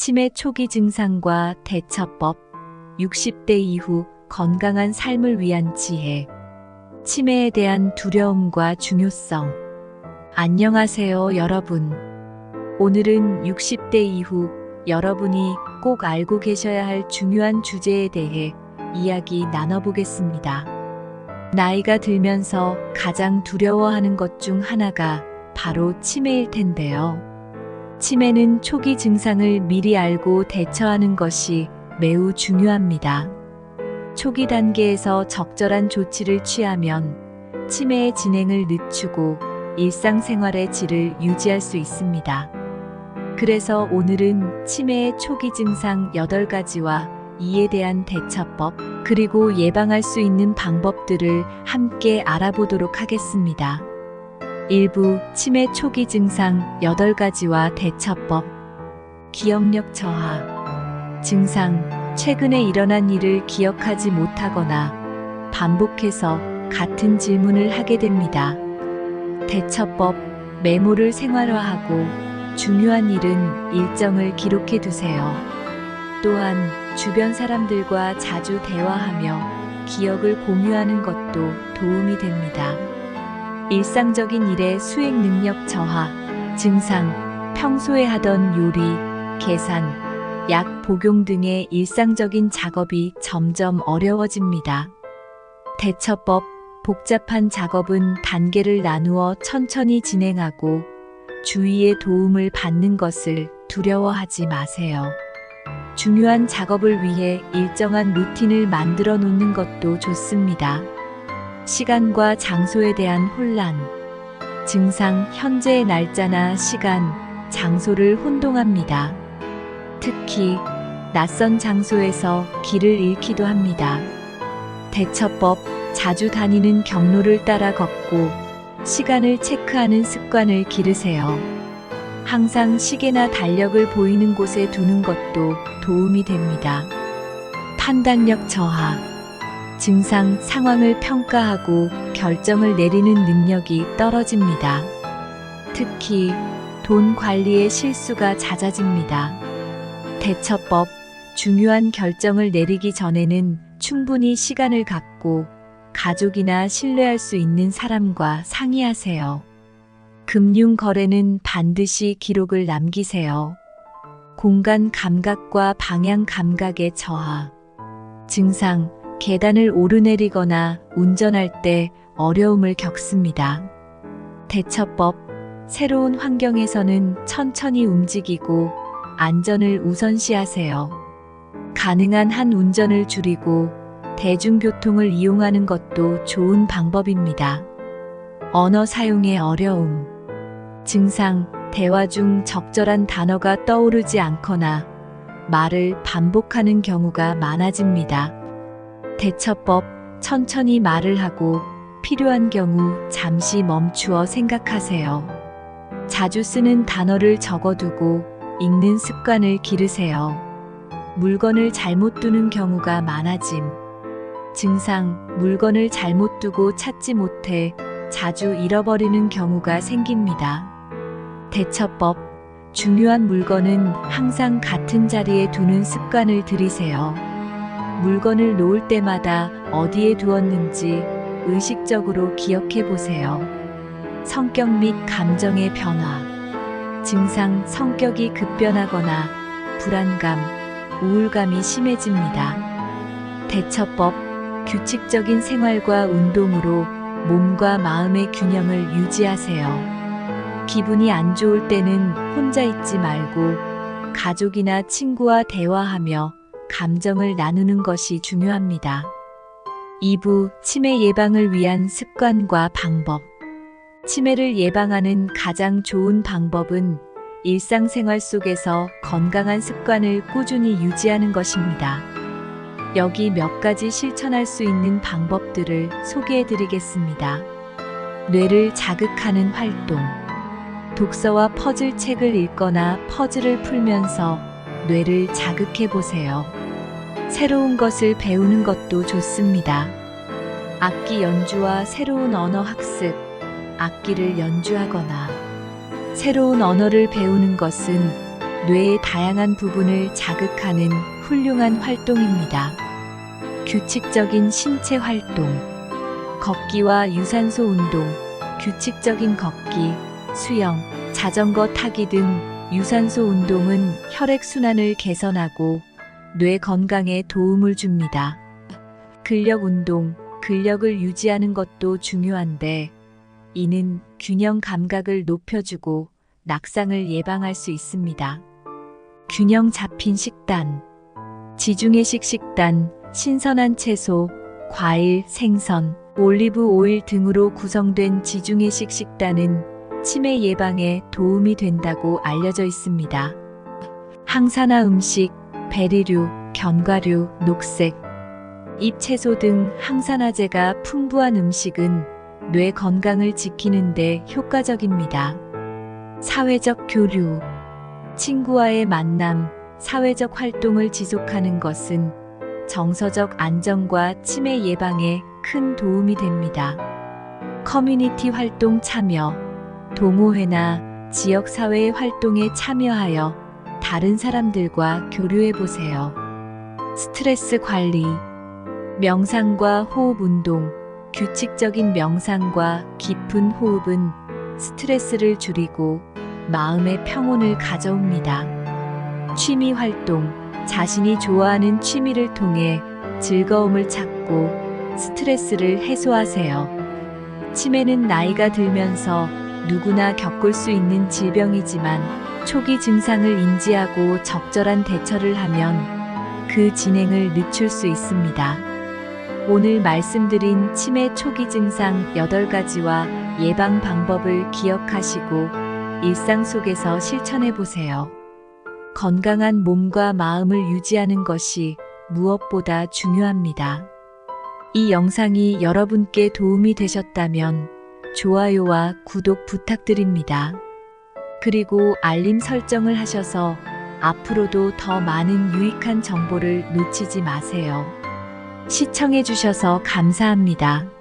치매 초기 증상과 대처법, 60대 이후 건강한 삶을 위한 지혜, 치매에 대한 두려움과 중요성. 안녕하세요, 여러분. 오늘은 60대 이후 여러분이 꼭 알고 계셔야 할 중요한 주제에 대해 이야기 나눠보겠습니다. 나이가 들면서 가장 두려워하는 것 중 하나가 바로 치매일 텐데요. 치매는 초기 증상을 미리 알고 대처하는 것이 매우 중요합니다. 초기 단계에서 적절한 조치를 취하면 치매의 진행을 늦추고 일상생활의 질을 유지할 수 있습니다. 그래서 오늘은 치매의 초기 증상 8가지와 이에 대한 대처법, 그리고 예방할 수 있는 방법들을 함께 알아보도록 하겠습니다. 1부 치매 초기 증상 8가지와 대처법. 기억력 저하. 증상, 최근에 일어난 일을 기억하지 못하거나 반복해서 같은 질문을 하게 됩니다. 대처법, 메모를 생활화하고 중요한 일은 일정을 기록해 두세요. 또한 주변 사람들과 자주 대화하며 기억을 공유하는 것도 도움이 됩니다. 일상적인 일의 수행 능력 저하, 증상, 평소에 하던 요리, 계산, 약 복용 등의 일상적인 작업이 점점 어려워집니다. 대처법, 복잡한 작업은 단계를 나누어 천천히 진행하고 주위의 도움을 받는 것을 두려워하지 마세요. 중요한 작업을 위해 일정한 루틴을 만들어 놓는 것도 좋습니다. 시간과 장소에 대한 혼란. 증상, 현재의 날짜나 시간, 장소를 혼동합니다. 특히 낯선 장소에서 길을 잃기도 합니다. 대처법, 자주 다니는 경로를 따라 걷고 시간을 체크하는 습관을 기르세요. 항상 시계나 달력을 보이는 곳에 두는 것도 도움이 됩니다. 판단력 저하. 증상, 상황을 평가하고 결정을 내리는 능력이 떨어집니다. 특히 돈 관리의 실수가 잦아집니다. 대처법, 중요한 결정을 내리기 전에는 충분히 시간을 갖고 가족이나 신뢰할 수 있는 사람과 상의하세요. 금융 거래는 반드시 기록을 남기세요. 공간 감각과 방향 감각의 저하. 증상, 계단을 오르내리거나 운전할 때 어려움을 겪습니다. 대처법, 새로운 환경에서는 천천히 움직이고 안전을 우선시하세요. 가능한 한 운전을 줄이고 대중교통을 이용하는 것도 좋은 방법입니다. 언어 사용의 어려움. 증상, 대화 중 적절한 단어가 떠오르지 않거나 말을 반복하는 경우가 많아집니다. 대처법, 천천히 말을 하고 필요한 경우 잠시 멈추어 생각하세요. 자주 쓰는 단어를 적어두고 읽는 습관을 기르세요. 물건을 잘못 두는 경우가 많아짐. 증상, 물건을 잘못 두고 찾지 못해 자주 잃어버리는 경우가 생깁니다. 대처법, 중요한 물건은 항상 같은 자리에 두는 습관을 들이세요. 물건을 놓을 때마다 어디에 두었는지 의식적으로 기억해 보세요. 성격 및 감정의 변화. 증상, 성격이 급변하거나 불안감, 우울감이 심해집니다. 대처법, 규칙적인 생활과 운동으로 몸과 마음의 균형을 유지하세요. 기분이 안 좋을 때는 혼자 있지 말고 가족이나 친구와 대화하며 감정을 나누는 것이 중요합니다. 2부 치매 예방을 위한 습관과 방법. 치매를 예방하는 가장 좋은 방법은 일상생활 속에서 건강한 습관을 꾸준히 유지하는 것입니다. 여기 몇 가지 실천할 수 있는 방법들을 소개해 드리겠습니다. 뇌를 자극하는 활동. 독서와 퍼즐 책을 읽거나 퍼즐을 풀면서 뇌를 자극해 보세요. 새로운 것을 배우는 것도 좋습니다. 악기 연주와 새로운 언어 학습, 악기를 연주하거나 새로운 언어를 배우는 것은 뇌의 다양한 부분을 자극하는 훌륭한 활동입니다. 규칙적인 신체 활동, 걷기와 유산소 운동, 규칙적인 걷기, 수영, 자전거 타기 등 유산소 운동은 혈액순환을 개선하고 뇌 건강에 도움을 줍니다. 근력 운동, 근력을 유지하는 것도 중요한데 이는 균형 감각을 높여주고 낙상을 예방할 수 있습니다. 균형 잡힌 식단, 지중해식 식단, 신선한 채소, 과일, 생선, 올리브 오일 등으로 구성된 지중해식 식단은 치매 예방에 도움이 된다고 알려져 있습니다. 항산화 음식, 베리류, 견과류, 녹색, 잎채소 등 항산화제가 풍부한 음식은 뇌 건강을 지키는 데 효과적입니다. 사회적 교류, 친구와의 만남, 사회적 활동을 지속하는 것은 정서적 안정과 치매 예방에 큰 도움이 됩니다. 커뮤니티 활동 참여, 동호회나 지역사회 활동에 참여하여 다른 사람들과 교류해 보세요. 스트레스 관리, 명상과 호흡 운동, 규칙적인 명상과 깊은 호흡은 스트레스를 줄이고 마음의 평온을 가져옵니다. 취미 활동, 자신이 좋아하는 취미를 통해 즐거움을 찾고 스트레스를 해소하세요. 치매는 나이가 들면서 누구나 겪을 수 있는 질병이지만 초기 증상을 인지하고 적절한 대처를 하면 그 진행을 늦출 수 있습니다. 오늘 말씀드린 치매 초기 증상 8가지와 예방 방법을 기억하시고 일상 속에서 실천해 보세요. 건강한 몸과 마음을 유지하는 것이 무엇보다 중요합니다. 이 영상이 여러분께 도움이 되셨다면 좋아요와 구독 부탁드립니다. 그리고 알림 설정을 하셔서 앞으로도 더 많은 유익한 정보를 놓치지 마세요. 시청해 주셔서 감사합니다.